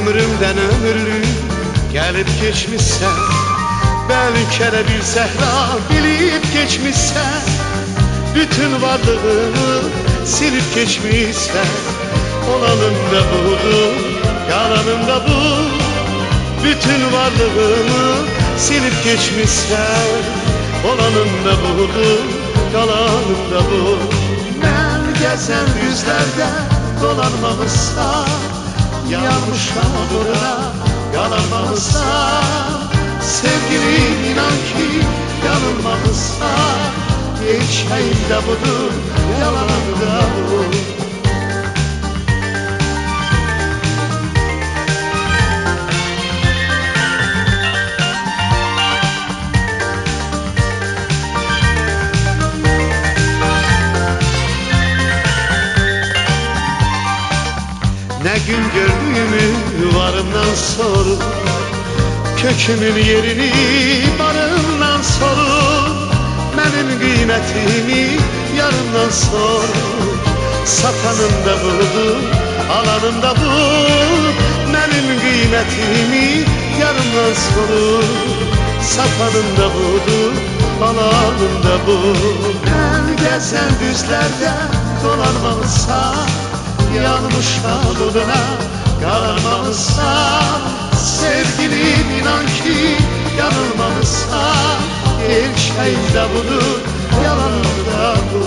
Ömrümden ömürlük gelip geçmişsen, belki de bir zehra bilip geçmişsen, bütün varlığımı silip geçmişsen, olanın da budur, yalanın da bu. Bütün varlığımı silip geçmişsen, olanın da budur, yalanın da bu. Ben gezen düzlerde dolanmamışsam, yanmışam uğruna yalanmamışsam, sevgilim inan ki yanılmamışsam, gerçeğim de budur, yalanım da bu. Ne gün gördüğümü varımdan sorur, kökümün yerini barımdan sorur, benim kıymetimi yarımdan sorur. Satanım da budur, alanım da bu, benim kıymetimi yarımdan sorur. Satanım da budur, alanım da bu. Ben gezen düzlerde dolanmamışsam, yanmışam uğruna yalanmamışsam, sevgilim inan ki yanılmamışsam, gerçeğim de budur, yalanım da bu.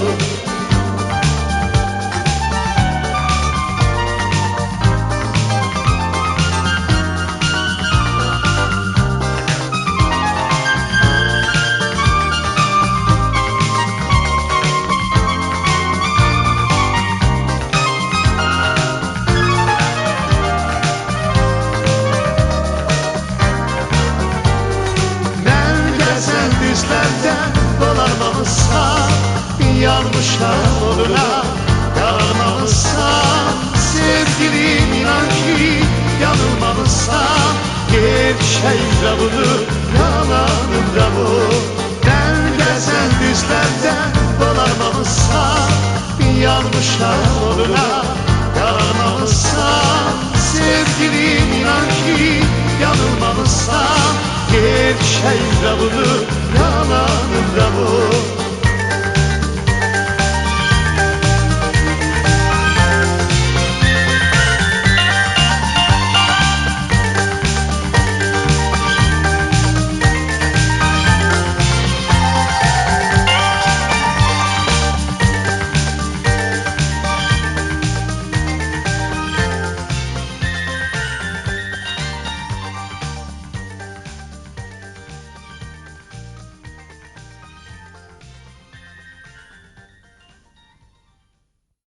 Dolanmamışsam, yanmışam uğruna yalanmamışsam, sevgilim inan ki yanılmamışsam, gerçeğim de budur, yalanım da bu. Ben gezen düzlerde dolanmamışsam, yanmışam uğruna yalanmamışsam, sevgilim inan ki yanılmamışsam, gerçeğim de budur, yalanım da bu.